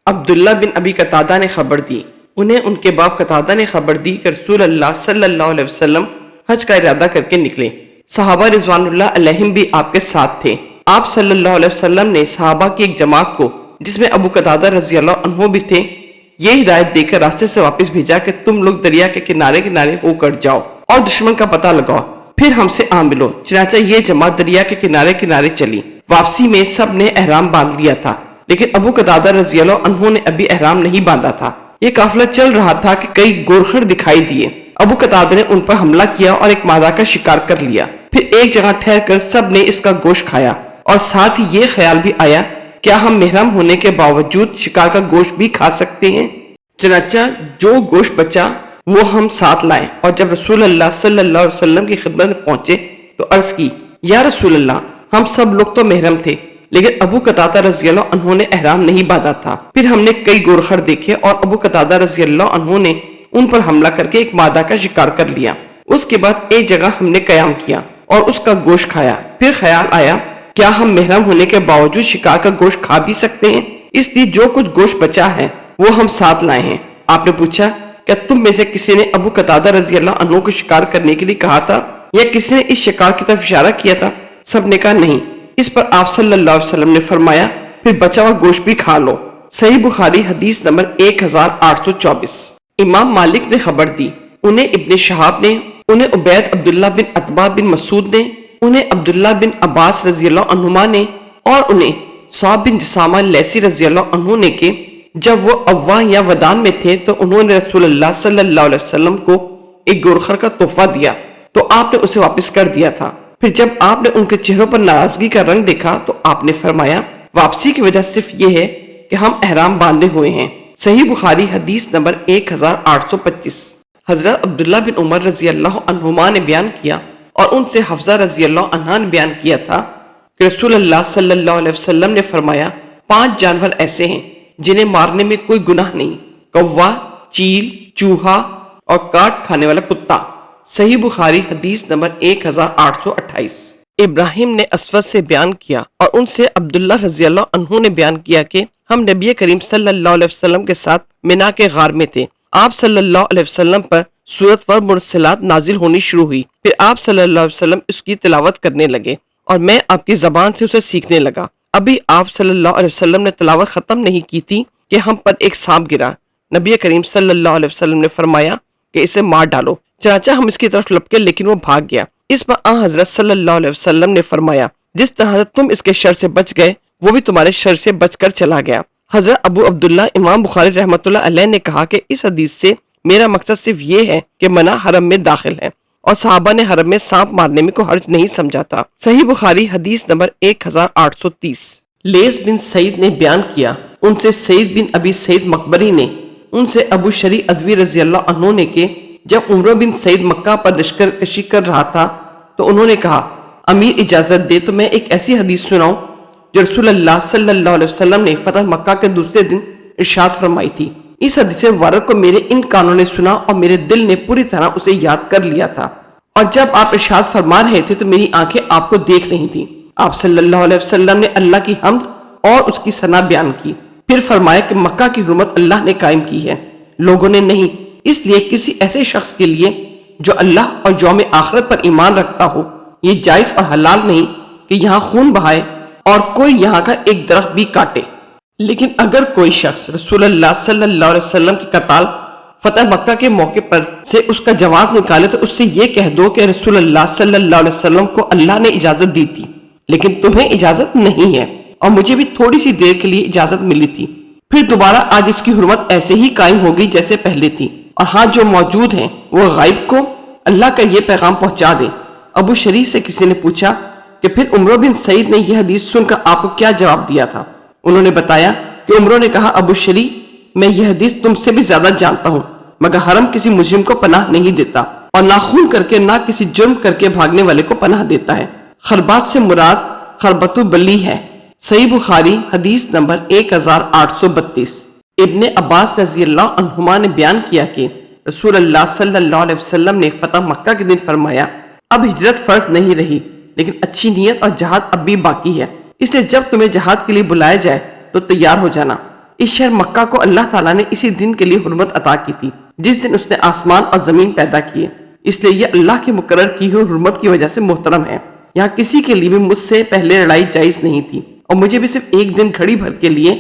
عبداللہ بن ابی قتادہ نے خبر دی، انہیں ان کے باپ قتادہ نے خبر دی کہ رسول اللہ صلی اللہ علیہ وسلم حج کا ارادہ کر کے نکلے۔ صحابہ رضوان اللہ علیہم بھی آپ کے ساتھ تھے۔ آپ صلی اللہ علیہ وسلم نے صحابہ کی ایک جماعت کو، جس میں ابو قتادہ رضی اللہ عنہ بھی تھے، یہ ہدایت دے کر راستے سے واپس بھیجا کہ تم لوگ دریا کے کنارے کنارے ہو کر جاؤ اور دشمن کا پتہ لگاؤ، پھر ہم سے آ ملو۔ چنانچہ یہ جماعت دریا کے کنارے کنارے چلی۔ واپسی میں سب نے احرام باندھ لیا تھا، لیکن ابو قتادہ رضی اللہ عنہ نے ابھی احرام نہیں باندھا تھا۔ یہ قافلہ چل رہا تھا کہ کئی گورخر دکھائی دیے۔ ابو قتادہ نے ان پر حملہ کیا اور ایک مادہ کا شکار کر لیا۔ پھر ایک جگہ ٹھہر کر سب نے اس کا گوشت کھایا، اور ساتھ ہی یہ خیال بھی آیا کیا ہم محرم ہونے کے باوجود شکار کا گوشت بھی کھا سکتے ہیں؟ چنانچہ جو گوشت بچا وہ ہم ساتھ لائے، اور جب رسول اللہ صلی اللہ علیہ وسلم کی خدمت میں پہنچے تو عرض کی، یا رسول اللہ، ہم سب لوگ تو محرم تھے، لیکن ابو قتادہ رضی اللہ عنہ نے احرام نہیں باندھا تھا۔ پھر ہم نے کئی گورخر دیکھے اور ابو قتادہ رضی اللہ عنہ نے ان پر حملہ کر کے ایک مادہ کا شکار کر لیا۔ اس کے بعد ایک جگہ ہم نے قیام کیا اور اس کا گوشت کھایا۔ پھر خیال آیا کیا ہم محرم ہونے کے باوجود شکار کا گوشت کھا بھی سکتے ہیں؟ اس لیے جو کچھ گوشت بچا ہے وہ ہم ساتھ لائے ہیں۔ آپ نے پوچھا، کیا تم میں سے کسی نے ابو قتادہ رضی اللہ عنہ کو شکار کرنے کے لیے کہا تھا یا کسی نے اس شکار کی طرف اشارہ کیا تھا؟ سب نے کہا نہیں۔ اس پر آپ صلی اللہ علیہ وسلم نے فرمایا، پھر بچا ہوا گوشت بھی کھا لو۔ صحیح بخاری حدیث نمبر 1824۔ امام مالک نے خبر دی، انہیں ابن شہاب نے، انہیں عبید عبداللہ بن عتبہ بن مسعود نے، انہیں عبداللہ بن عباس رضی اللہ عنہما نے، اور انہیں صعب بن جسامہ لیثی رضی اللہ عنہ نے کہ جب وہ اواہ یا ودان میں تھے تو انہوں نے رسول اللہ صلی اللہ علیہ وسلم کو ایک گورخر کا تحفہ دیا تو آپ نے اسے واپس کر دیا تھا۔ پھر جب آپ نے ان کے چہروں پر ناراضگی کا رنگ دیکھا تو آپ نے فرمایا، واپسی کی وجہ صرف یہ ہے کہ ہم احرام باندھے ہوئے ہیں۔ صحیح بخاری حدیث نمبر 1825۔ حضرت عبداللہ بن عمر رضی اللہ عنہما نے بیان کیا اور ان سے حفصہ رضی اللہ عنہا نے بیان کیا تھا کہ رسول اللہ صلی اللہ علیہ وسلم نے فرمایا، 5 جانور ایسے ہیں جنہیں مارنے میں کوئی گناہ نہیں، کوا، چیل، چوہا اور کاٹ کھانے والا کتا۔ صحیح بخاری حدیث نمبر 1828۔ ابراہیم نے اسود سے بیان کیا اور ان سے عبداللہ رضی اللہ عنہ نے بیان کیا کہ ہم نبی کریم صلی اللہ علیہ وسلم کے ساتھ منا کے غار میں تھے۔ آپ صلی اللہ علیہ وسلم پر سورۃ والمرسلات نازل ہونی شروع ہوئی، پھر آپ صلی اللہ علیہ وسلم اس کی تلاوت کرنے لگے اور میں آپ کی زبان سے اسے سیکھنے لگا۔ ابھی آپ صلی اللہ علیہ وسلم نے تلاوت ختم نہیں کی تھی کہ ہم پر ایک سانپ گرا۔ نبی کریم صلی اللہ علیہ وسلم نے فرمایا کہ اسے مار ڈالو۔ چنانچہ ہم اس کی طرف لپکے لیکن وہ بھاگ گیا۔ اس پر حضرت صلی اللہ علیہ وسلم نے فرمایا، جس طرح سے تم اس کے شر سے بچ گئے وہ بھی تمہارے شر سے بچ کر چلا گیا۔ حضرت ابو عبداللہ امام بخاری رحمۃ اللہ علیہ نے کہا کہ اس حدیث سے میرا مقصد صرف یہ ہے کہ منع حرم میں داخل ہے اور صحابہ نے حرم میں سانپ مارنے میں کوئی حرج نہیں سمجھا تھا۔ صحیح بخاری حدیث نمبر 1830۔ لیث بن سعید نے بیان کیا، ان سے سعید بن ابی سعید مقبری نے، ان سے ابو شریع ادوی رضی اللہ عنہ نے کہ جب عمرو بن سعید مکہ پر لشکر کشی کر رہا تھا تو انہوں نے کہا، امیر اجازت دے تو میں ایک ایسی حدیث سناؤں جو رسول اللہ صلی اللہ علیہ وسلم نے فتح مکہ کے دوسرے دن ارشاد فرمائی تھی۔ اس حدیث مبارک کو میرے ان کانوں نے سنا اور میرے دل نے پوری طرح اسے یاد کر لیا تھا، اور جب آپ ارشاد فرما رہے تھے تو میری آنکھیں آپ کو دیکھ رہی تھیں۔ آپ صلی اللہ علیہ وسلم نے اللہ کی حمد اور اس کی ثنا بیان کی، پھر فرمایا کہ مکہ کی حرمت اللہ نے قائم کی ہے، لوگوں نے نہیں، اس لیے کسی ایسے شخص کے لیے جو اللہ اور یوم آخرت پر ایمان رکھتا ہو یہ جائز اور حلال نہیں کہ یہاں خون بہائے اور کوئی یہاں کا ایک درخت بھی کاٹے۔ لیکن اگر کوئی شخص رسول اللہ صلی اللہ علیہ وسلم کی قتال فتح مکہ کے موقع پر سے اس کا جواز نکالے تو اس سے یہ کہہ دو کہ رسول اللہ صلی اللہ علیہ وسلم کو اللہ نے اجازت دی تھی لیکن تمہیں اجازت نہیں ہے، اور مجھے بھی تھوڑی سی دیر کے لیے اجازت ملی تھی، پھر دوبارہ آج اس کی حرمت ایسے ہی قائم ہوگی جیسے پہلے تھی، اور ہاں جو موجود ہیں وہ غائب کو اللہ کا یہ پیغام پہنچا دیں۔ ابو شریع سے کسی نے پوچھا کہ پھر عمرو بن سعید نے یہ حدیث سن کر آپ کو کیا جواب دیا تھا؟ انہوں نے بتایا کہ عمرو نے کہا، ابو شریع، میں یہ حدیث تم سے بھی زیادہ جانتا ہوں، مگر حرم کسی مجرم کو پناہ نہیں دیتا اور نہ خون کر کے نہ کسی جرم کر کے بھاگنے والے کو پناہ دیتا ہے۔ خربات سے مراد خربت بلی ہے۔ صحیح بخاری حدیث نمبر 1832۔ ابن عباس رضی اللہ عنہما نے بیان کیا کہ رسول اللہ صلی اللہ علیہ وسلم نے فتح مکہ کے دن فرمایا، اب ہجرت فرض نہیں رہی، لیکن اچھی نیت اور جہاد اب بھی باقی ہے، اس لیے جب تمہیں جہاد کے لیے بلایا جائے تو تیار ہو جانا۔ اس شہر مکہ کو اللہ تعالیٰ نے اسی دن کے لیے حرمت عطا کی تھی جس دن اس نے آسمان اور زمین پیدا کیے، اس لیے یہ اللہ کی مقرر کی ہوئی حرمت کی وجہ سے محترم ہے۔ یہاں کسی کے لیے بھی مجھ سے پہلے لڑائی جائز نہیں تھی، اور مجھے بھی صرف ایک دن گھڑی بھر کے لیے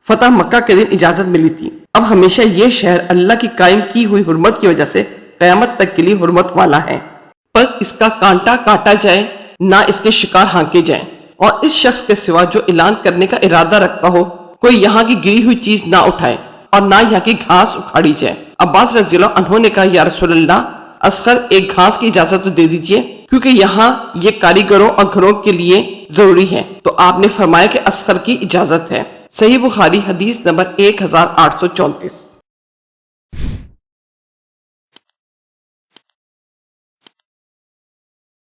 فتح مکہ کے دن اجازت ملی تھی۔ اب ہمیشہ یہ شہر اللہ کی قائم کی ہوئی حرمت کی وجہ سے قیامت تک کے لیے حرمت والا ہے، بس اس کا کانٹا کاٹا جائے نہ اس کے شکار ہانکے جائیں، اور اس شخص کے سوا جو اعلان کرنے کا ارادہ رکھتا ہو کوئی یہاں کی گری ہوئی چیز نہ اٹھائے اور نہ یہاں کی گھاس اکھاڑی جائے۔ عباس رضی اللہ عنہ نے کہا یا رسول اللہ، اصغر ایک گھاس کی اجازت تو دے دیجئے، کیونکہ یہاں یہ کاریگروں اور گھروں کے لیے ضروری ہے۔ تو آپ نے فرمایا کہ اصغر کی اجازت ہے۔ صحیح بخاری حدیث نمبر 1834۔